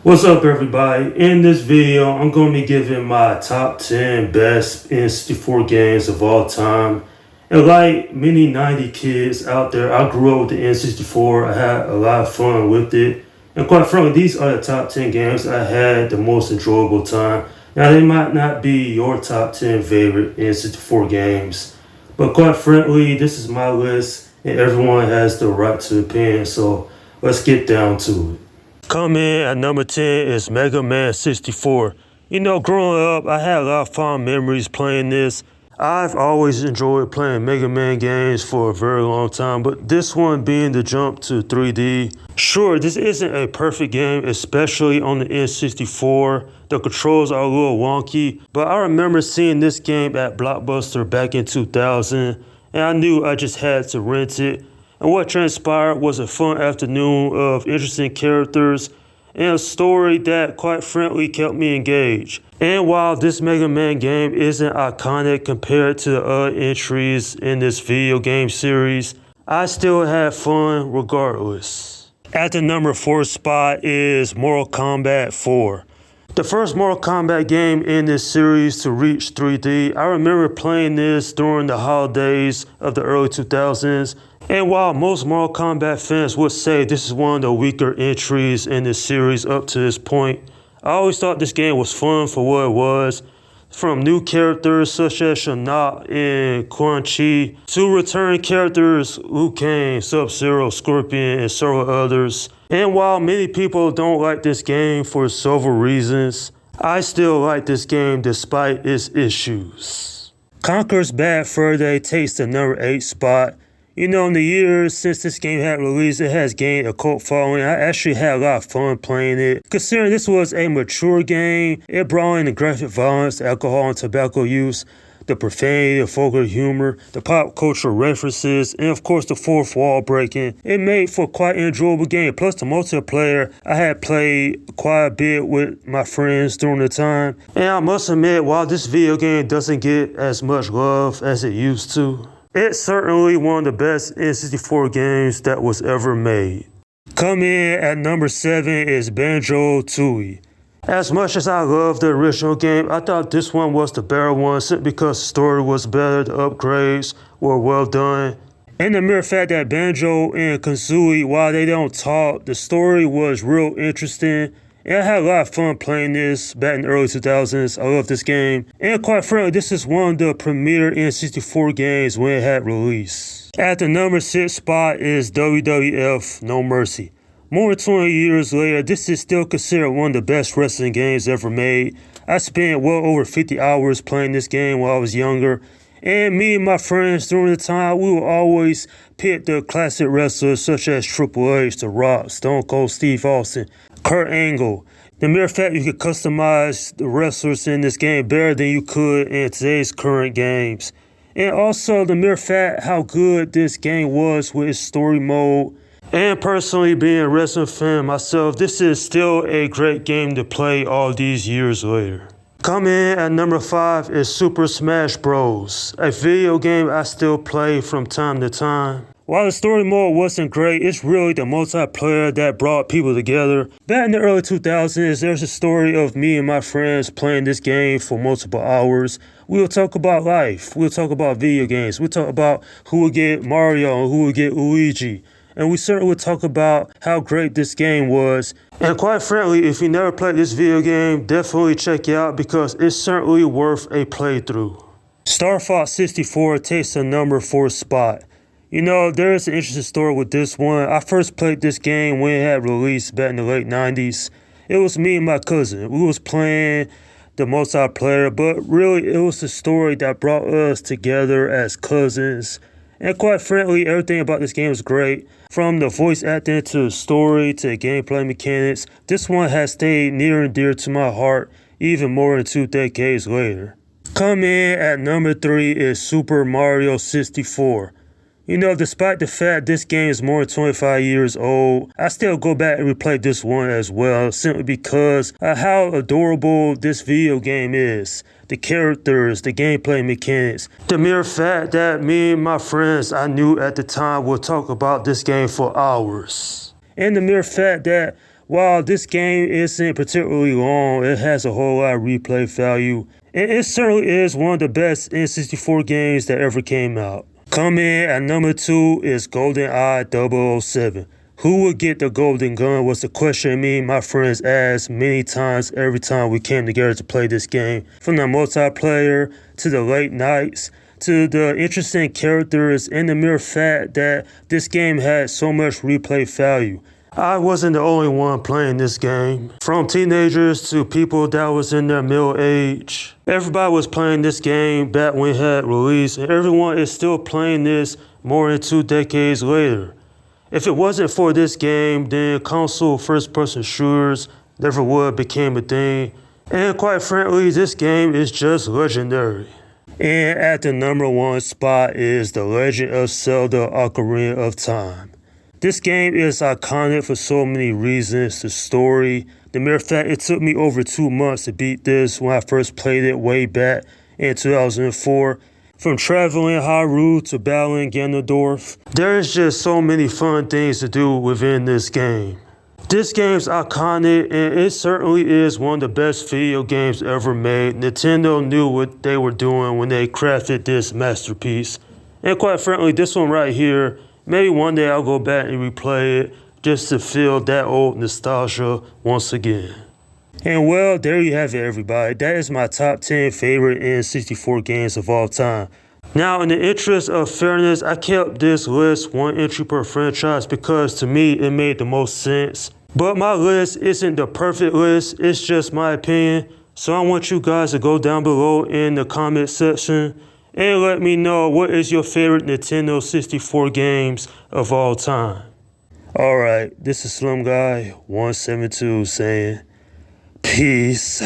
What's up, everybody? In this video, I'm going to be giving my top 10 best N64 games of all time. And like many 90 kids out there, I grew up with the N64. I had a lot of fun with it. And quite frankly, these are the top 10 games I had the most enjoyable time. Now, they might not be your top 10 favorite N64 games. But quite frankly, this is my list, and everyone has the right to opinion. So let's get down to it. Coming in at number 10 is Mega Man 64. Growing up, I had a lot of fond memories playing this. I've always enjoyed playing Mega Man games for a very long time, but this one being the jump to 3D. Sure, this isn't a perfect game, especially on the N64. The controls are a little wonky, but I remember seeing this game at Blockbuster back in 2000, and I knew I just had to rent it. And what transpired was a fun afternoon of interesting characters and a story that, quite frankly, kept me engaged. And while this Mega Man game isn't iconic compared to the other entries in this video game series, I still had fun regardless. At the number 4 spot is Mortal Kombat 4. The first Mortal Kombat game in this series to reach 3D. I remember playing this during the holidays of the early 2000s. And while most Mortal Kombat fans would say this is one of the weaker entries in this series up to this point, I always thought this game was fun for what it was. From new characters such as Shinnok and Quan Chi to returning characters Liu Kang, Sub-Zero, Scorpion, and several others. And while many people don't like this game for several reasons, I still like this game despite its issues. Conker's Bad Fur Day takes the number 8 spot. In the years since this game had released, it has gained a cult following. I actually had a lot of fun playing it. Considering this was a mature game, it brought in the graphic violence, alcohol and tobacco use, the profanity, the vulgar humor, the pop culture references, and of course the fourth wall breaking. It made for quite an enjoyable game. Plus the multiplayer, I had played quite a bit with my friends during the time. And I must admit, while this video game doesn't get as much love as it used to, it's certainly one of the best N64 games that was ever made. Coming in at number 7 is Banjo Kazooie. As much as I love the original game, I thought this one was the better one simply because the story was better, the upgrades were well done. And the mere fact that Banjo and Kazooie, while they don't talk, the story was real interesting. And I had a lot of fun playing this back in the early 2000s. I love this game. And quite frankly, this is one of the premier N64 games when it had released. At the number 6 spot is WWF No Mercy. More than 20 years later, this is still considered one of the best wrestling games ever made. I spent well over 50 hours playing this game while I was younger. And me and my friends during the time, we would always pick the classic wrestlers such as Triple H, The Rock, Stone Cold Steve Austin, Kurt Angle. The mere fact you could customize the wrestlers in this game better than you could in today's current games. And also the mere fact how good this game was with its story mode. And personally, being a wrestling fan myself, this is still a great game to play all these years later. Coming in at number 5 is Super Smash Bros., a video game I still play from time to time. While the story mode wasn't great, it's really the multiplayer that brought people together. Back in the early 2000s, there's a story of me and my friends playing this game for multiple hours. We'll talk about life, we'll talk about video games, we'll talk about who would get Mario and who would get Luigi. And we certainly would talk about how great this game was. And quite frankly, if you never played this video game, definitely check it out because it's certainly worth a playthrough. Star Fox 64 takes the number 4 spot. There is an interesting story with this one. I first played this game when it had released back in the late 90s. It was me and my cousin. We was playing the multiplayer, but really it was the story that brought us together as cousins. And quite frankly, everything about this game is great. From the voice acting to the story to the gameplay mechanics, this one has stayed near and dear to my heart even more than 2 decades later. Coming in at number 3 is Super Mario 64. Despite the fact this game is more than 25 years old, I still go back and replay this one as well, simply because of how adorable this video game is. The characters, the gameplay mechanics, the mere fact that me and my friends I knew at the time would talk about this game for hours. And the mere fact that While this game isn't particularly long, it has a whole lot of replay value, and it certainly is one of the best N64 games that ever came out. Coming in at number 2 is GoldenEye 007. Who would get the golden gun was the question me and my friends asked many times every time we came together to play this game. From the multiplayer, to the late nights, to the interesting characters, and the mere fact that this game had so much replay value. I wasn't the only one playing this game. From teenagers to people that was in their middle age. Everybody was playing this game back when it had released, and everyone is still playing this more than 2 decades later. If it wasn't for this game, then console first-person shooters never would have became a thing. And quite frankly, this game is just legendary. And at the number 1 spot is The Legend of Zelda Ocarina of Time. This game is iconic for so many reasons. The story, the mere fact it took me over 2 months to beat this when I first played it way back in 2004. From traveling Hyrule to battling Ganondorf, there's just so many fun things to do within this game. This game's iconic, and it certainly is one of the best video games ever made. Nintendo knew what they were doing when they crafted this masterpiece. And quite frankly, this one right here, maybe one day I'll go back and replay it just to feel that old nostalgia once again. And well, there you have it, everybody. That is my top 10 favorite N64 games of all time. Now, in the interest of fairness, I kept this list 1 entry per franchise because to me, it made the most sense. But my list isn't the perfect list, it's just my opinion. So I want you guys to go down below in the comment section and let me know what is your favorite Nintendo 64 games of all time. Alright, this is Slim Guy 172 saying, peace.